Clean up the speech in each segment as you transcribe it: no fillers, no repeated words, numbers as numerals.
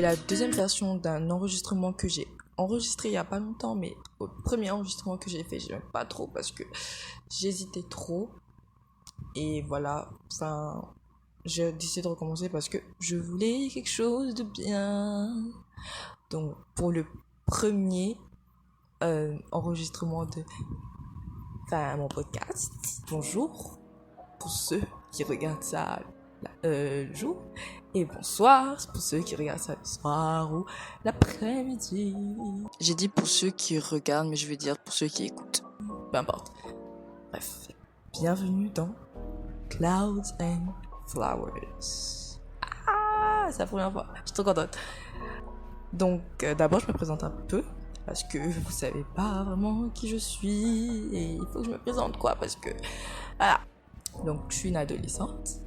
la deuxième version d'un enregistrement que j'ai enregistré il n'y a pas longtemps, mais au premier enregistrement que j'ai fait, je n'aime pas trop parce que j'hésitais trop. Et voilà, j'ai décidé de recommencer parce que je voulais quelque chose de bien. Donc, pour le premier enregistrement de mon podcast, bonjour pour ceux qui regardent ça le jour, et bonsoir pour ceux qui regardent ça le soir ou l'après-midi. J'ai dit pour ceux qui regardent, mais je vais dire pour ceux qui écoutent. Peu importe. Bref, bienvenue dans Clouds and Flowers. Ah, c'est la première fois. Je suis trop contente. Donc, d'abord, je me présente un peu. Parce que vous savez pas vraiment qui je suis. Et il faut que je me présente, quoi. Parce que, voilà. Donc, je suis une adolescente.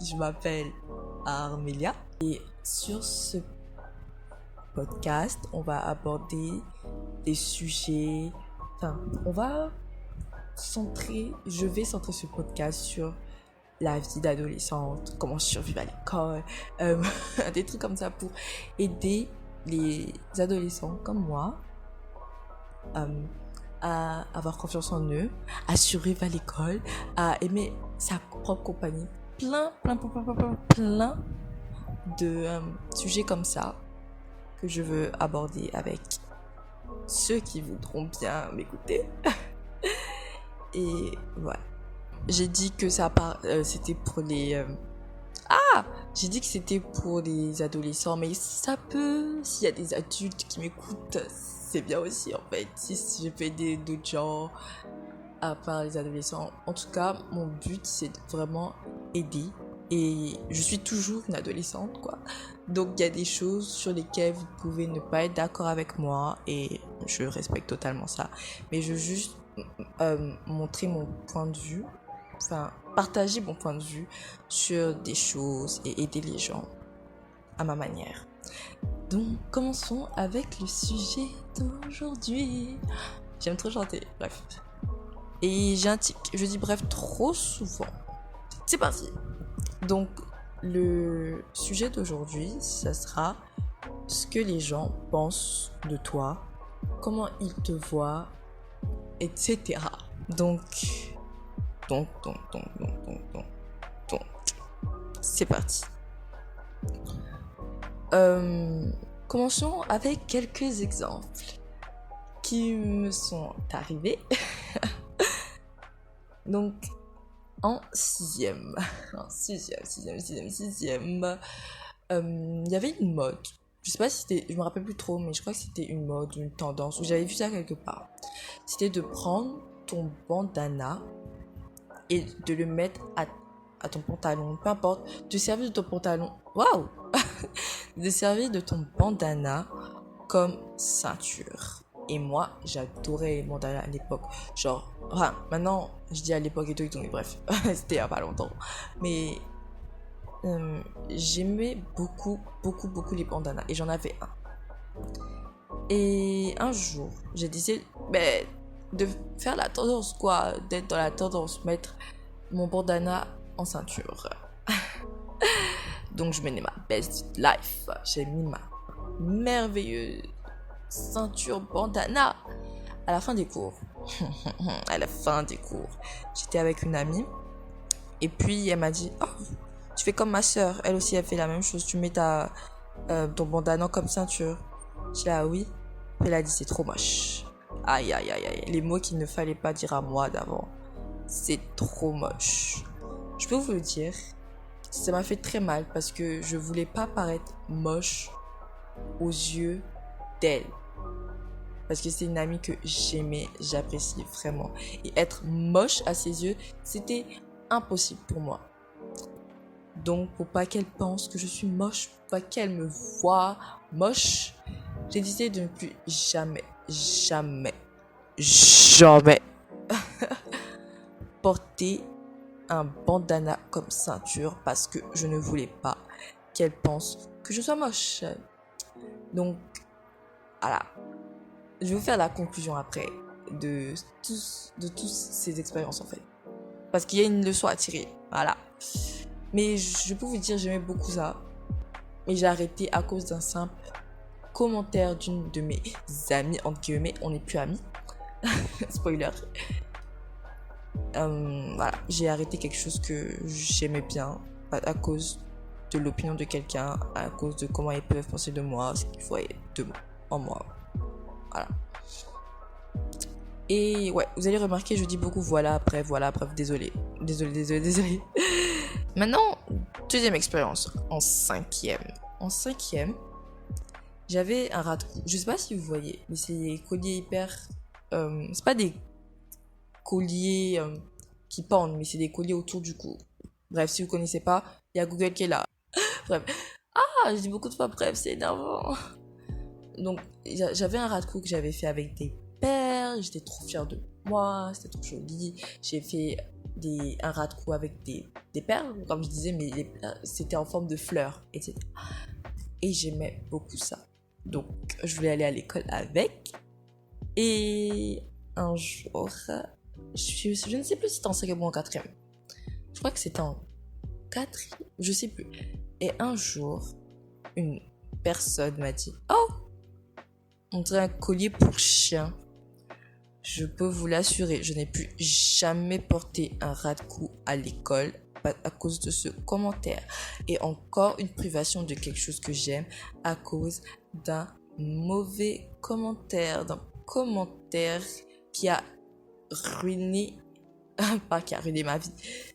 Je m'appelle Armélia. Et sur ce podcast, on va aborder des sujets... je vais centrer ce podcast sur la vie d'adolescente, comment survivre à l'école, des trucs comme ça pour aider les adolescents comme moi à avoir confiance en eux, à survivre à l'école, à aimer sa propre compagnie. Plein de sujets comme ça que je veux aborder avec ceux qui voudront bien m'écouter. Et voilà. J'ai dit que c'était pour les... J'ai dit que c'était pour les adolescents, mais ça peut... S'il y a des adultes qui m'écoutent, c'est bien aussi, en fait. Si je fais d'autres gens à part les adolescents. En tout cas, mon but, c'est de vraiment aider. Et je suis toujours une adolescente, quoi. Donc, il y a des choses sur lesquelles vous pouvez ne pas être d'accord avec moi. Et je respecte totalement ça. Mais je veux juste montrer mon point de vue. Partager mon point de vue sur des choses et aider les gens à ma manière. Donc, commençons avec le sujet d'aujourd'hui. J'aime trop chanter, bref. Et j'ai un tic, je dis bref trop souvent. C'est parti. Donc, le sujet d'aujourd'hui, ça sera ce que les gens pensent de toi, comment ils te voient, etc. Donc, c'est parti. Commençons avec quelques exemples qui me sont arrivés. Donc, en sixième, il y avait une mode. Je sais pas si c'était, je me rappelle plus trop, mais je crois que c'était une mode, une tendance, où j'avais vu ça quelque part. C'était de prendre ton bandana et de le mettre à ton pantalon, peu importe, de servir de ton pantalon, waouh, de servir de ton bandana comme ceinture. Et moi, j'adorais les bandanas à l'époque. Genre, maintenant, je dis à l'époque et tout, mais bref, c'était il y a pas longtemps. Mais j'aimais beaucoup les bandanas. Et j'en avais un. Et un jour, j'ai décidé de faire la tendance, quoi. D'être dans la tendance, mettre mon bandana en ceinture. Donc, je menais ma best life. J'ai mis ma merveilleuse ceinture bandana à la fin des cours. J'étais avec une amie et puis elle m'a dit tu fais comme ma soeur, elle aussi elle fait la même chose, tu mets ton bandana comme ceinture. J'ai dit oui. Puis elle a dit c'est trop moche. Aïe, les mots qu'il ne fallait pas dire à moi d'avant. C'est trop moche. Je peux vous le dire, ça m'a fait très mal parce que je voulais pas paraître moche aux yeux d'elle. Parce que c'est une amie que j'aimais, j'appréciais vraiment. Et être moche à ses yeux, c'était impossible pour moi. Donc, pour pas qu'elle pense que je suis moche, pour pas qu'elle me voie moche, j'ai décidé de ne plus jamais porter un bandana comme ceinture parce que je ne voulais pas qu'elle pense que je sois moche. Donc, voilà. Je vais vous faire la conclusion après de toutes ces expériences en fait. Parce qu'il y a une leçon à tirer. Voilà. Mais je peux vous dire, j'aimais beaucoup ça. Mais j'ai arrêté à cause d'un simple commentaire d'une de mes amies, entre guillemets, on n'est plus amis. Spoiler. Voilà, j'ai arrêté quelque chose que j'aimais bien à cause de l'opinion de quelqu'un, à cause de comment ils peuvent penser de moi, ce qu'ils voyaient en moi. Voilà. Et ouais, vous allez remarquer, je dis beaucoup voilà, bref, désolé. Maintenant, deuxième expérience, en cinquième. En cinquième, j'avais un rat de cou. Je sais pas si vous voyez, mais c'est des colliers hyper... c'est pas des colliers qui pendent, mais c'est des colliers autour du cou. Bref, si vous connaissez pas, il y a Google qui est là. Bref. Ah, je dis beaucoup de fois bref, c'est énervant. Donc, j'avais un rat de cou que j'avais fait avec des perles. J'étais trop fière de moi. C'était trop joli. J'ai fait un rat de cou avec des perles, comme je disais, mais c'était en forme de fleurs, etc. Et j'aimais beaucoup ça. Donc, je voulais aller à l'école avec. Et un jour, je ne sais plus si c'était en 5e ou en 4e. Je crois que c'était en 4e, je sais plus. Et un jour, une personne m'a dit « Oh, on dirait un collier pour chien. » Je peux vous l'assurer, je n'ai plus jamais porté un rat de cou à l'école à cause de ce commentaire. Et encore une privation de quelque chose que j'aime à cause d'un mauvais commentaire. D'un commentaire qui a ruiné, pas qui a ruiné ma vie,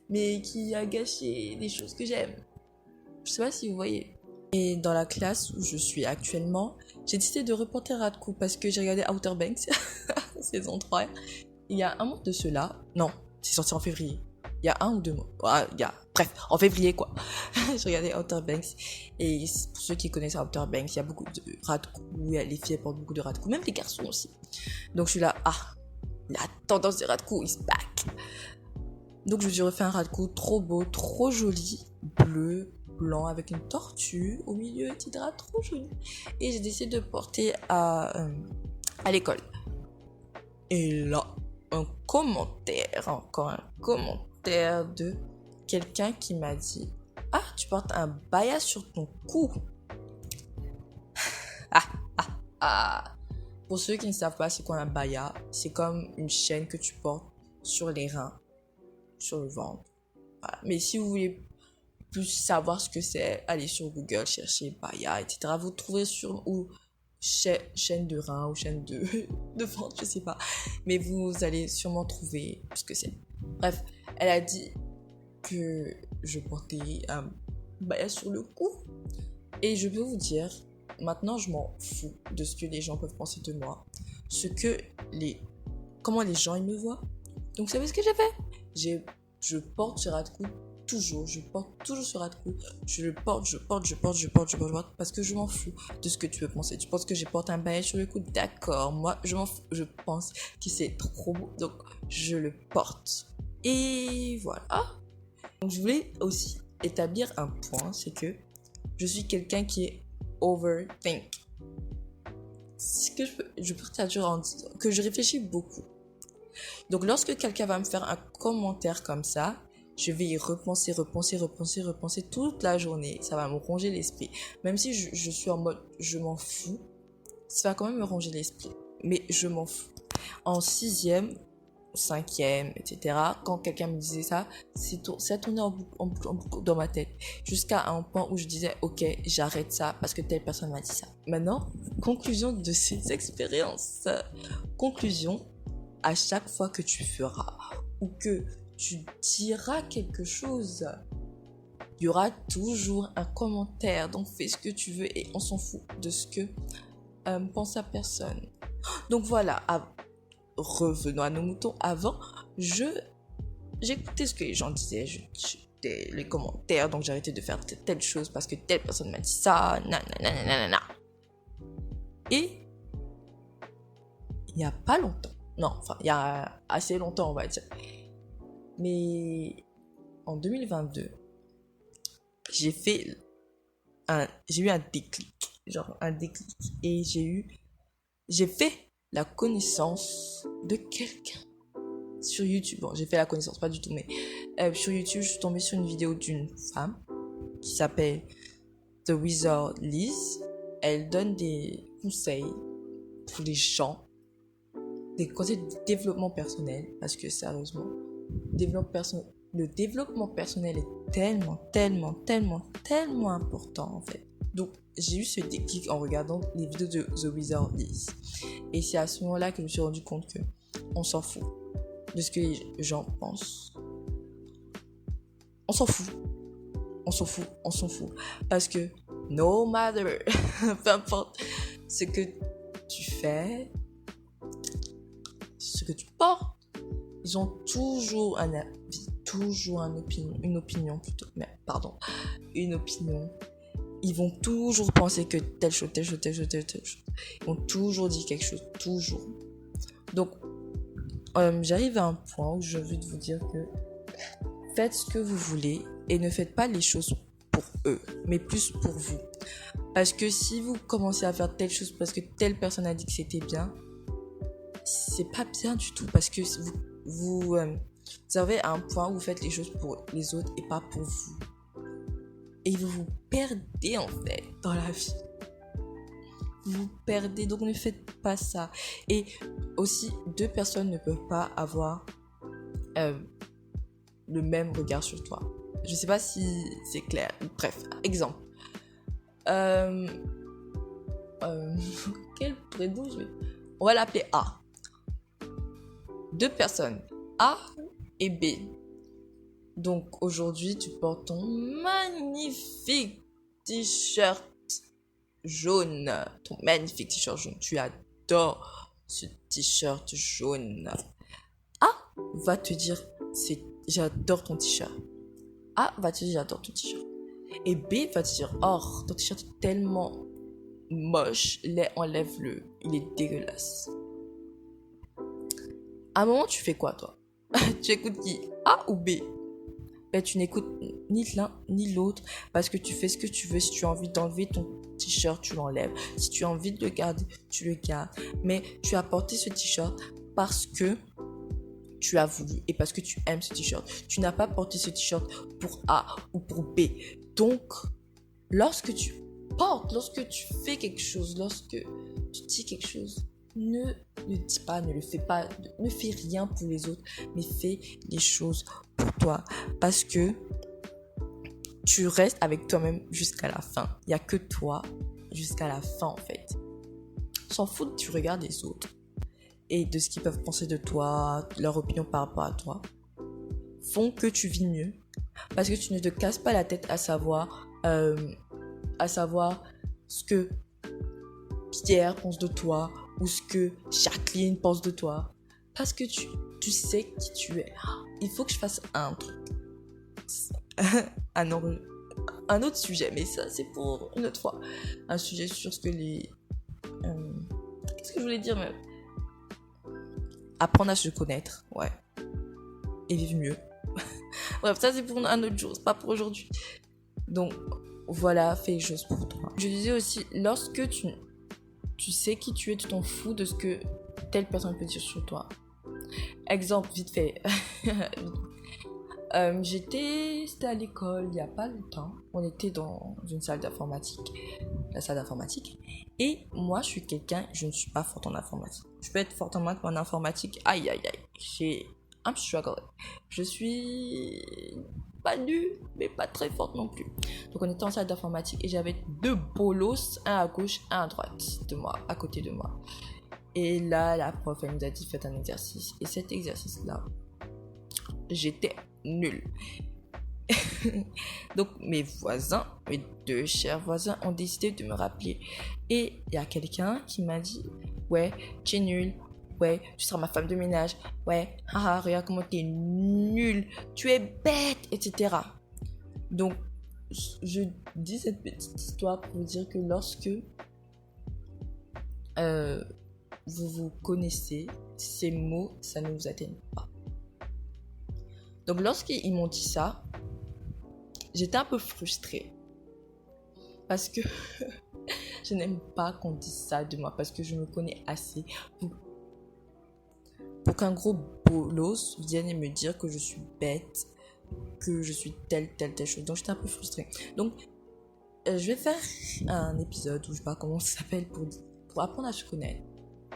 mais qui a gâché des choses que j'aime. Je sais pas si vous voyez. Et dans la classe où je suis actuellement, j'ai décidé de reporter un rat de cou parce que j'ai regardé Outer Banks, saison 3. Il y a un mois de cela. Non, c'est sorti en février. Il y a un ou deux mois. Bref, en février quoi. J'ai regardé Outer Banks. Et pour ceux qui connaissent Outer Banks, il y a beaucoup de rat de cou. Les filles portent beaucoup de rat de cou. Même les garçons aussi. Donc je suis là, la tendance des rat de cou is back. Donc je me suis refait un rat de cou trop beau, trop joli, bleu, blanc avec une tortue au milieu, etc. Trop joli. Et j'ai décidé de porter à l'école. Et là, encore un commentaire de quelqu'un qui m'a dit « Ah, tu portes un baya sur ton cou. » Pour ceux qui ne savent pas c'est quoi un baya, c'est comme une chaîne que tu portes sur les reins, sur le ventre. Voilà. Mais si vous voulez plus savoir ce que c'est, allez sur Google, cherchez baya, etc. Vous trouverez chaîne de rein ou chaîne de ventre, je sais pas. Mais vous allez sûrement trouver ce que c'est. Bref, elle a dit que je portais un baya sur le cou. Et je peux vous dire, maintenant je m'en fous de ce que les gens peuvent penser de moi. Comment les gens ils me voient. Donc vous savez ce que j'ai fait? Je porte ce rat de cou toujours. Je porte toujours ce rat de cou. Je le porte parce que je m'en fous de ce que tu peux penser. Tu penses que je porte un baya sur le cou? D'accord. Moi, je m'en fous. Je pense que c'est trop beau. Donc, je le porte. Et voilà. Donc, je voulais aussi établir un point. C'est que je suis quelqu'un qui est overthink. Ce que je peux traduire en disant que je réfléchis beaucoup. Donc, lorsque quelqu'un va me faire un commentaire comme ça, je vais y repenser toute la journée. Ça va me ronger l'esprit. Même si je suis en mode je m'en fous, ça va quand même me ronger l'esprit. Mais je m'en fous. En 6e, 5e, etc., quand quelqu'un me disait ça, ça tournait en boucle dans ma tête. Jusqu'à un point où je disais, ok, j'arrête ça parce que telle personne m'a dit ça. Maintenant, conclusion de ces expériences. Conclusion, à chaque fois que tu feras ou que tu diras quelque chose, il y aura toujours un commentaire. Donc fais ce que tu veux et on s'en fout de ce que pense la personne. Donc voilà, revenons à nos moutons. Avant, j'écoutais ce que les gens disaient, j'écoutais les commentaires, donc j'arrêtais de faire telle chose parce que telle personne m'a dit ça, nanana. Et il n'y a pas longtemps, il y a assez longtemps on va dire, mais en 2022, j'ai eu un déclic, et j'ai fait la connaissance de quelqu'un sur YouTube. Bon, j'ai fait la connaissance, pas du tout, mais sur YouTube, je suis tombée sur une vidéo d'une femme qui s'appelle The Wizard Liz, elle donne des conseils pour les gens, des conseils de développement personnel, parce que sérieusement, le développement personnel est tellement important en fait. Donc j'ai eu ce déclic en regardant les vidéos de The Wizard Liz. Et c'est à ce moment-là que je me suis rendu compte que on s'en fout de ce que les gens pensent. On s'en fout. Parce que no matter, peu importe ce que tu fais, ce que tu portes, ils ont toujours un avis, toujours une opinion. Ils vont toujours penser que telle chose. Ils vont toujours dire quelque chose, toujours. Donc, j'arrive à un point où j'ai envie de vous dire que faites ce que vous voulez et ne faites pas les choses pour eux, mais plus pour vous. Parce que si vous commencez à faire telle chose parce que telle personne a dit que c'était bien, c'est pas bien du tout, parce que vous arrivez à un point où vous faites les choses pour les autres et pas pour vous. Et vous vous perdez en fait dans la vie. Vous vous perdez, donc ne faites pas ça. Et aussi, 2 personnes ne peuvent pas avoir le même regard sur toi. Je sais pas si c'est clair. Bref, exemple. Quel prénom on va l'appeler A. 2 personnes, A et B. Donc aujourd'hui, tu portes ton magnifique t-shirt jaune. Ton magnifique t-shirt jaune. Tu adores ce t-shirt jaune. A va te dire, j'adore ton t-shirt. A va te dire, j'adore ton t-shirt. Et B va te dire, oh, ton t-shirt est tellement moche, enlève-le, il est dégueulasse. À un moment, tu fais quoi, toi? Tu écoutes qui? A ou B? Ben, tu n'écoutes ni l'un ni l'autre, parce que tu fais ce que tu veux. Si tu as envie d'enlever ton t-shirt, tu l'enlèves. Si tu as envie de le garder, tu le gardes. Mais tu as porté ce t-shirt parce que tu as voulu et parce que tu aimes ce t-shirt. Tu n'as pas porté ce t-shirt pour A ou pour B. Donc, lorsque tu portes, lorsque tu fais quelque chose, lorsque tu dis quelque chose, ne le dis pas, ne le fais pas, ne fais rien pour les autres, mais fais les choses pour toi. Parce que tu restes avec toi-même jusqu'à la fin. Il n'y a que toi jusqu'à la fin, en fait. S'en fout, tu regardes les autres et de ce qu'ils peuvent penser de toi, leur opinion par rapport à toi, font que tu vis mieux. Parce que tu ne te casses pas la tête à savoir ce que Pierre pense de toi ou ce que Jacqueline pense de toi. Parce que tu sais qui tu es. Il faut que je fasse un truc. Un autre sujet, mais ça c'est pour une autre fois. Un sujet sur ce que les... qu'est-ce que je voulais dire même? Apprendre à se connaître, ouais. Et vivre mieux. Bref, ça c'est pour un autre jour, c'est pas pour aujourd'hui. Donc, voilà, fais les choses pour toi. Je disais aussi, lorsque tu sais qui tu es, tu t'en fous de ce que telle personne peut dire sur toi. Exemple, vite fait. C'était à l'école il n'y a pas longtemps. On était dans une salle d'informatique. La salle d'informatique. Et moi, je suis quelqu'un, je ne suis pas forte en informatique. Je peux être forte en maths, mais en informatique, aïe. I'm struggling. Je suis pas nulle, mais pas très forte non plus. Donc on était en salle d'informatique et j'avais 2 bolos, un à gauche, un à droite de moi, à côté de moi. Et là, la prof, elle nous a dit faites un exercice. Et cet exercice-là, j'étais nulle. Donc mes 2 chers voisins ont décidé de me rappeler. Et il y a quelqu'un qui m'a dit ouais, tu es nulle. Ouais, tu seras ma femme de ménage. Ouais, haha, regarde comment t'es nulle. Tu es bête, etc. Donc, je dis cette petite histoire pour vous dire que lorsque vous vous connaissez, ces mots, ça ne vous atteigne pas. Donc, lorsqu'ils m'ont dit ça, j'étais un peu frustrée. Parce que je n'aime pas qu'on dise ça de moi. Parce que je me connais assez pour qu'un gros bolos vienne et me dire que je suis bête, que je suis telle chose. Donc j'étais un peu frustrée. Donc je vais faire un épisode où je sais pas comment ça s'appelle pour apprendre à se connaître.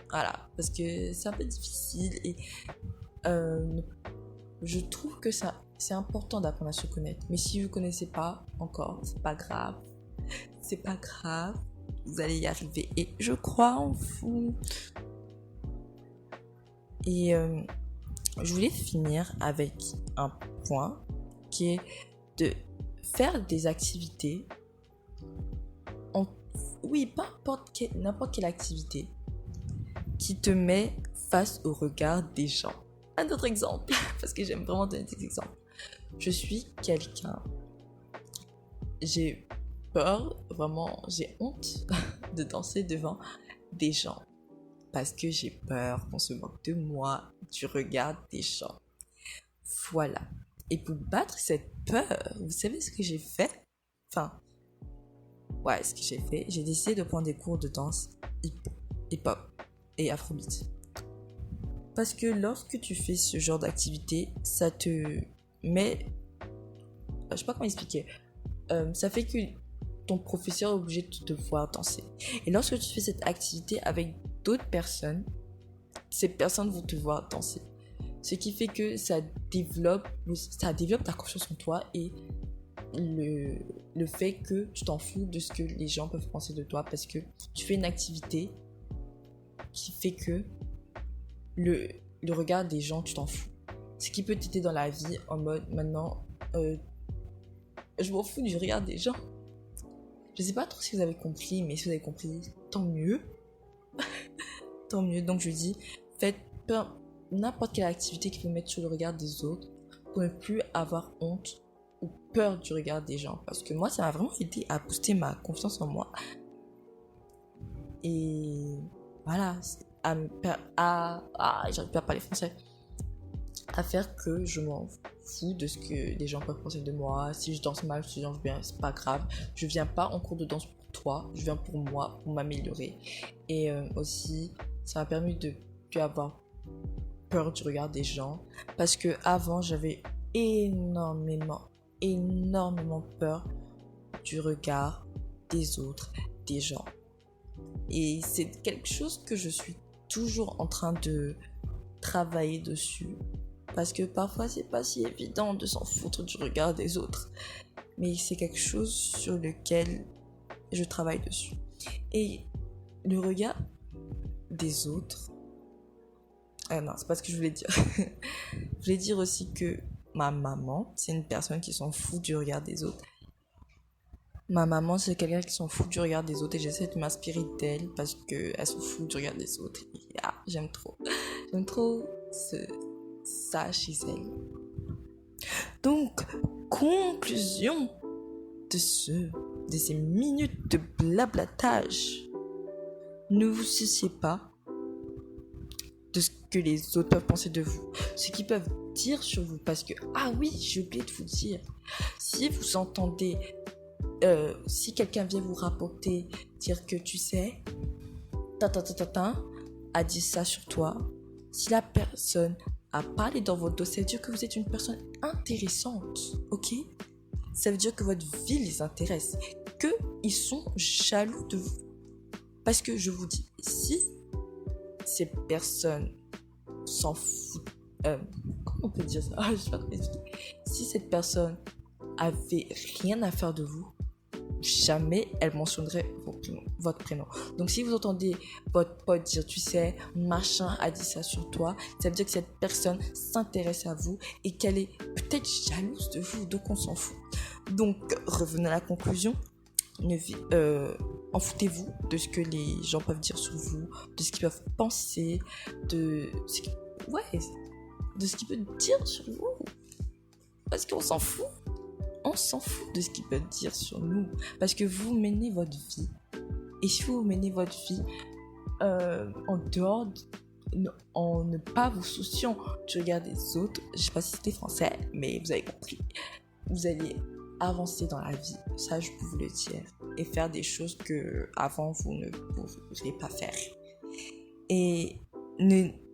Voilà, parce que c'est un peu difficile et je trouve que c'est important d'apprendre à se connaître. Mais si vous ne connaissez pas encore, c'est pas grave. C'est pas grave. Vous allez y arriver et je crois en vous. Et je voulais finir avec un point qui est de faire des activités. Oui, pas n'importe quelle activité qui te met face au regard des gens. Un autre exemple, parce que j'aime vraiment donner des exemples. Je suis quelqu'un, j'ai peur, vraiment, j'ai honte de danser devant des gens. Parce que j'ai peur qu'on se moque de moi, du regard des gens. Voilà. Et pour battre cette peur, vous savez ce que j'ai fait? Ce que j'ai fait, j'ai décidé de prendre des cours de danse hip-hop et afrobeat. Parce que lorsque tu fais ce genre d'activité, ça te met... Je sais pas comment expliquer. Ça fait que ton professeur est obligé de te voir danser. Et lorsque tu fais cette activité avec d'autres personnes, ces personnes vont te voir danser. Ce qui fait que ça développe ta confiance en toi et le fait que tu t'en fous de ce que les gens peuvent penser de toi parce que tu fais une activité qui fait que le regard des gens, tu t'en fous. Ce qui peut t'aider dans la vie en mode maintenant, je m'en fous du regard des gens. Je sais pas trop si vous avez compris, mais si vous avez compris, tant mieux. Tant mieux. Donc je dis, faites n'importe quelle activité qui peut mettre sur le regard des autres pour ne plus avoir honte ou peur du regard des gens. Parce que moi, ça m'a vraiment aidé à booster ma confiance en moi. Et voilà, j'arrive pas à parler français. À faire que je m'en fous de ce que les gens peuvent penser de moi. Si je danse mal, si je danse bien, c'est pas grave. Je viens pas en cours de danse pour toi, je viens pour moi, pour m'améliorer. Et aussi, ça m'a permis de plus avoir peur du regard des gens. Parce que avant, j'avais énormément peur du regard des autres, des gens. Et c'est quelque chose que je suis toujours en train de travailler dessus. Parce que parfois, c'est pas si évident de s'en foutre du regard des autres. Mais c'est quelque chose sur lequel je travaille dessus. Et le regard des autres... non, c'est pas ce que je voulais dire. Je voulais dire aussi que ma maman, c'est une personne qui s'en fout du regard des autres. Ma maman, c'est quelqu'un qui s'en fout du regard des autres et j'essaie de m'inspirer d'elle parce qu'elle s'en fout du regard des autres. Et, j'aime trop. J'aime trop ça chez elle. Donc, conclusion de ces minutes de blablatage. Ne vous souciez pas de ce que les autres peuvent penser de vous, ce qu'ils peuvent dire sur vous. Parce que, oui, j'ai oublié de vous dire, si vous entendez, si quelqu'un vient vous rapporter, dire que tu sais, a dit ça sur toi, si la personne a parlé dans votre dos, ça veut dire que vous êtes une personne intéressante, ok? Ça veut dire que votre vie les intéresse, qu'ils sont jaloux de vous. Parce que je vous dis, si ces personnes s'en foutent, comment on peut dire ça? Je sais pas comment expliquer. Si cette personne avait rien à faire de vous, jamais elle mentionnerait votre prénom. Donc si vous entendez votre pote dire, tu sais, machin a dit ça sur toi, ça veut dire que cette personne s'intéresse à vous et qu'elle est peut-être jalouse de vous, donc on s'en fout. Donc revenez à la conclusion. En foutez-vous de ce que les gens peuvent dire sur vous, de ce qu'ils peuvent penser, de ce qu'ils peuvent dire sur vous. Parce qu'on s'en fout. On s'en fout de ce qu'ils peuvent dire sur nous. Parce que vous menez votre vie. Et si vous menez votre vie en dehors, en ne pas vous souciant du regard des autres, je sais pas si c'était français, mais vous avez compris. Vous allez avancer dans la vie, ça je peux vous le dire, et faire des choses que avant vous ne pouviez pas faire. Et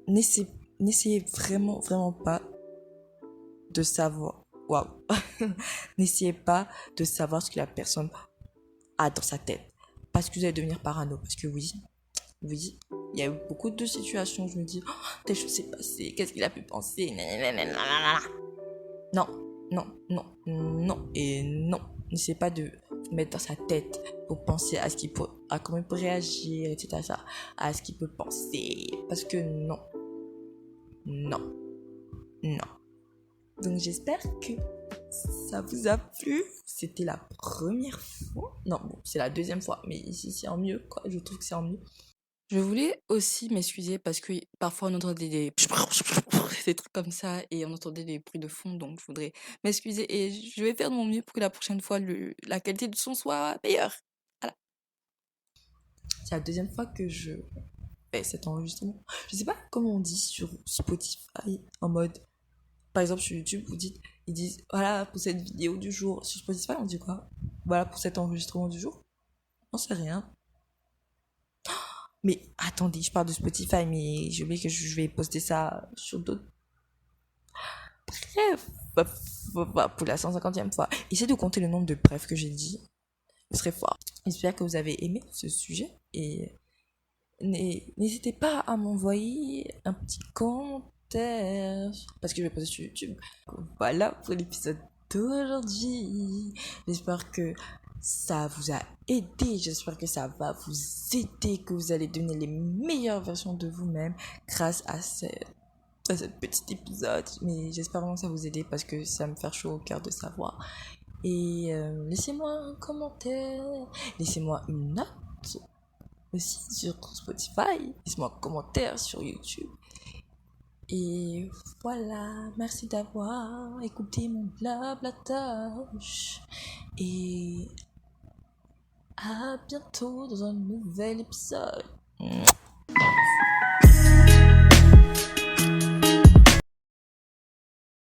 n'essayez vraiment pas de savoir. N'essayez pas de savoir ce que la personne dans sa tête. Parce que vous allez devenir parano. Parce que oui, il y a eu beaucoup de situations où je me dis, oh, telle chose s'est passée, qu'est-ce qu'il a pu penser? Non, non, et non. N'essayez pas de vous mettre dans sa tête pour penser à à comment il peut réagir, etc. À ce qu'il peut penser. Parce que non, non, non. Donc j'espère que ça vous a plu. C'était la première fois. Non, bon, c'est la deuxième fois, mais ici c'est en mieux, quoi. Je trouve que c'est en mieux. Je voulais aussi m'excuser parce que parfois on entendait des trucs comme ça et on entendait des bruits de fond, donc je voudrais m'excuser et je vais faire de mon mieux pour que la prochaine fois la qualité du son soit meilleure. Voilà. C'est la deuxième fois que je fais cet enregistrement. Je sais pas comment on dit sur Spotify en mode, par exemple sur YouTube, ils disent voilà pour cette vidéo du jour. Sur Spotify on dit quoi? Voilà pour cet enregistrement du jour. On sait rien. Mais attendez, je parle de Spotify, mais j'ai oublié que je vais poster ça sur d'autres. Bref, pour la 150e fois. Essayez de compter le nombre de brefs que j'ai dit. Vous serez fort. J'espère que vous avez aimé ce sujet. Et n'hésitez pas à m'envoyer un petit commentaire. Parce que je vais poster sur YouTube. Voilà pour l'épisode d'aujourd'hui. J'espère que ça vous a aidé, j'espère que ça va vous aider, que vous allez devenir les meilleures versions de vous-même grâce à ce petit épisode. Mais j'espère vraiment que ça vous aider parce que ça me fait chaud au cœur de savoir. Et laissez-moi un commentaire, laissez-moi une note aussi sur Spotify, laissez-moi un commentaire sur YouTube. Et voilà, merci d'avoir écouté mon blablatage. Et à bientôt dans un nouvel épisode.